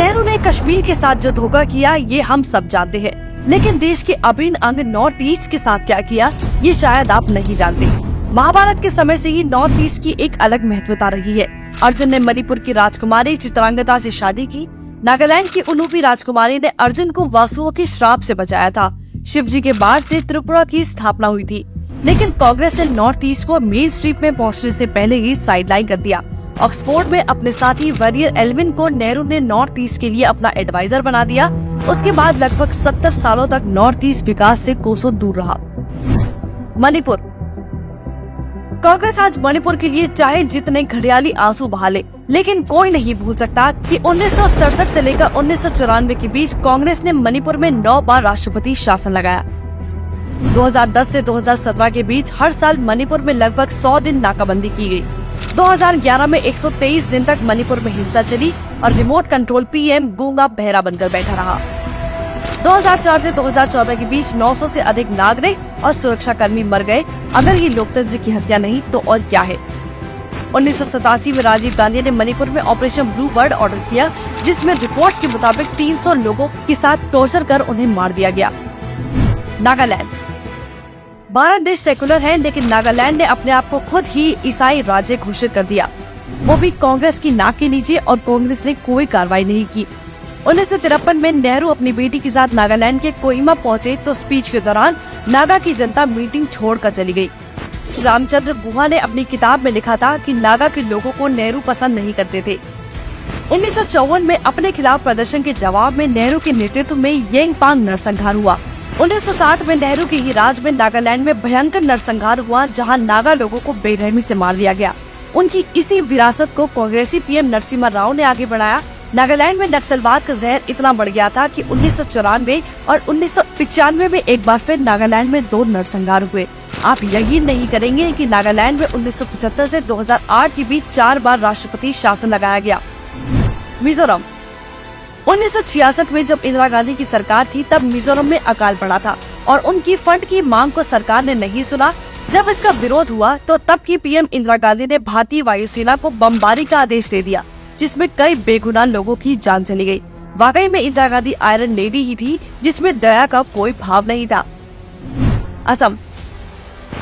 नेहरू ने कश्मीर के साथ जो धोखा किया ये हम सब जानते हैं, लेकिन देश के अभिन्न अंग नॉर्थ ईस्ट के साथ क्या किया ये शायद आप नहीं जानते। महाभारत के समय से ही नॉर्थ ईस्ट की एक अलग महत्वता रही है। अर्जुन ने मणिपुर की राजकुमारी चित्रांगदा से शादी की। नागालैंड की उलूपी राजकुमारी ने अर्जुन को वासुओं के श्राप से बचाया था। शिव जी के बाढ़ से त्रिपुरा की स्थापना हुई थी, लेकिन कांग्रेस ने नॉर्थ ईस्ट को मेन स्ट्रीम में पहुंचने से पहले ही साइडलाइन कर दिया। ऑक्सफोर्ड में अपने साथी वरियर एल्विन को नेहरू ने नॉर्थ ईस्ट के लिए अपना एडवाइजर बना दिया। उसके बाद लगभग 70 सालों तक नॉर्थ ईस्ट विकास से कोसों दूर रहा। मणिपुर। कांग्रेस आज मणिपुर के लिए चाहे जितने घड़ियाली आंसू बहा ले, लेकिन कोई नहीं भूल सकता कि 1967 से लेकर 1994 के बीच कांग्रेस ने मणिपुर में 9 बार राष्ट्रपति शासन लगाया। 2010 से 2017 के बीच हर साल मणिपुर में लगभग 100 दिन नाकाबंदी की गई। 2011 में 123 दिन तक मणिपुर में हिंसा चली और रिमोट कंट्रोल पीएम गूंगा बहरा बनकर बैठा रहा। 2004 से 2014 के बीच 900 से अधिक नागरिक और सुरक्षा कर्मी मर गए। अगर ये लोकतंत्र की हत्या नहीं तो और क्या है। 1987 में राजीव गांधी ने मणिपुर में ऑपरेशन ब्लू बर्ड ऑर्डर किया, जिसमें रिपोर्ट्स के मुताबिक 300 लोगों के साथ टॉर्चर कर उन्हें मार दिया गया। नागालैंड। भारत देश सेकुलर है, लेकिन नागालैंड ने अपने आप को खुद ही ईसाई राज्य घोषित कर दिया, वो भी कांग्रेस की नाक के नीचे, और कांग्रेस ने कोई कार्रवाई नहीं की। 1953 में नेहरू अपनी बेटी के साथ नागालैंड के कोहिमा पहुंचे तो स्पीच के दौरान नागा की जनता मीटिंग छोड़कर चली गई। रामचंद्र गुहा ने अपनी किताब में लिखा था कि नागा के लोगों को नेहरू पसंद नहीं करते थे। 1954 में अपने खिलाफ प्रदर्शन के जवाब में नेहरू के नेतृत्व में येंगपांग नरसंहार हुआ। 1960 में नेहरू के ही राज में नागालैंड में भयंकर नरसंहार हुआ, जहां नागा लोगों को बेरहमी से मार दिया गया। उनकी इसी विरासत को कांग्रेसी पीएम नरसिम्हा राव ने आगे बढ़ाया। नागालैंड में नक्सलवाद का जहर इतना बढ़ गया था कि 1994 और 1995 में एक बार फिर नागालैंड में 2 नरसंहार हुए। आप यकीन नहीं करेंगे कि नागालैंड में 1975 से 2008 के बीच 4 बार राष्ट्रपति शासन लगाया गया। मिजोरम। 1966 में जब इंदिरा गांधी की सरकार थी तब मिजोरम में अकाल पड़ा था और उनकी फंड की मांग को सरकार ने नहीं सुना। जब इसका विरोध हुआ तो तब की पीएम इंदिरा गांधी ने भारतीय वायुसेना को बमबारी का आदेश दे दिया, जिसमें कई बेगुनाह लोगों की जान चली गई। वाकई में इंदिरा गांधी आयरन लेडी ही थी, जिसमें दया का कोई भाव नहीं था। असम।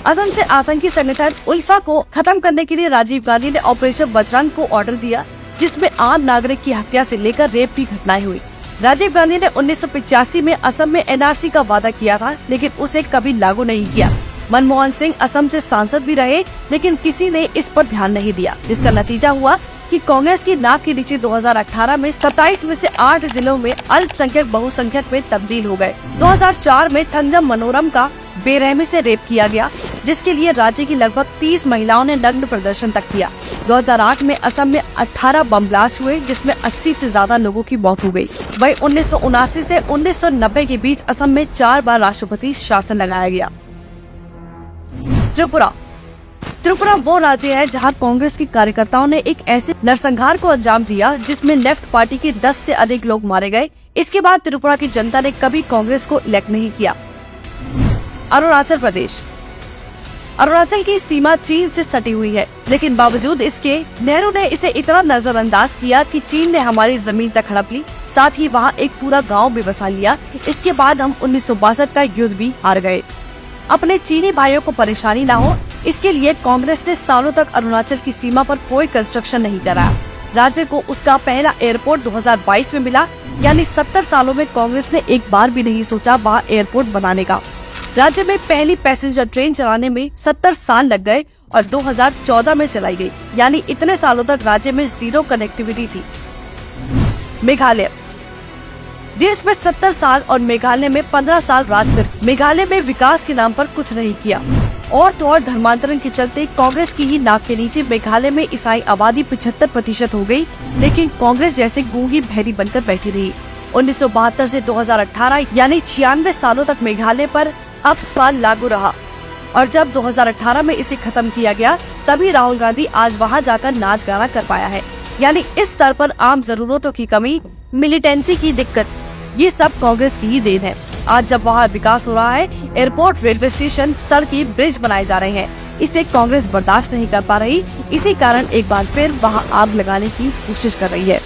असम से आतंकी संगठन उल्फा को खत्म करने के लिए राजीव गांधी ने ऑपरेशन बजरंग को ऑर्डर दिया, जिसमें आम नागरिक की हत्या से लेकर रेप की घटनाएं हुई। राजीव गांधी ने 1985 में असम में एनआरसी का वादा किया था, लेकिन उसे कभी लागू नहीं किया। मनमोहन सिंह असम से सांसद भी रहे, लेकिन किसी ने इस पर ध्यान नहीं दिया, जिसका नतीजा हुआ कि कांग्रेस की नाक के नीचे 2018 में 27 में से 8 जिलों में अल्पसंख्यक बहुसंख्यक में तब्दील हो गए। 2004 में थंजम मनोरम का बेरहमी से रेप किया गया, जिसके लिए राज्य की लगभग 30 महिलाओं ने नग्न प्रदर्शन तक किया। 2008 में असम में 18 बम ब्लास्ट हुए, जिसमें 80 से ज्यादा लोगों की मौत हो गई। वहीं 1979 से 1990 के बीच असम में 4 बार राष्ट्रपति शासन लगाया गया। त्रिपुरा। त्रिपुरा वो राज्य है जहां कांग्रेस के कार्यकर्ताओं ने एक ऐसे नरसंहार को अंजाम दिया, जिसमें लेफ्ट पार्टी के 10 से अधिक लोग मारे गए। इसके बाद त्रिपुरा की जनता ने कभी कांग्रेस को इलेक्ट नहीं किया। अरुणाचल प्रदेश। अरुणाचल की सीमा चीन से सटी हुई है, लेकिन बावजूद इसके नेहरू ने इसे इतना नजरअंदाज किया कि चीन ने हमारी जमीन तक हड़प ली, साथ ही वहाँ एक पूरा गांव भी बसा लिया। इसके बाद हम 1962 का युद्ध भी हार गए। अपने चीनी भाइयों को परेशानी न हो, इसके लिए कांग्रेस ने सालों तक अरुणाचल की सीमा पर कोई कंस्ट्रक्शन नहीं कराया। राज्य को उसका पहला एयरपोर्ट 2022 में मिला, यानी 70 सालों में कांग्रेस ने एक बार भी नहीं सोचा वहाँ एयरपोर्ट बनाने का। राज्य में पहली पैसेंजर ट्रेन चलाने में 70 साल लग गए और 2014 में चलाई गई, यानी इतने सालों तक राज्य में 0 कनेक्टिविटी थी। मेघालय। देश में 70 साल और मेघालय में 15 साल राज कर मेघालय में विकास के नाम पर कुछ नहीं किया। और तो और धर्मांतरण के चलते कांग्रेस की ही नाक के नीचे मेघालय में ईसाई आबादी 75% हो गई, लेकिन कांग्रेस जैसे गूंगी बहरी बनकर बैठी रही। 1972 से 2018 यानी 96 सालों तक मेघालय पर अपस्पाल लागू रहा, और जब 2018 में इसे खत्म किया गया तभी राहुल गांधी आज वहां जाकर नाच गाना कर पाया है। यानी इस स्तर पर आम जरूरतों की कमी, मिलिटेंसी की दिक्कत, ये सब कांग्रेस की ही देन है। आज जब वहाँ विकास हो रहा है, एयरपोर्ट, रेलवे स्टेशन, सड़कें, ब्रिज बनाए जा रहे हैं, इसे कांग्रेस बर्दाश्त नहीं कर पा रही। इसी कारण एक बार फिर वहाँ आग लगाने की कोशिश कर रही है।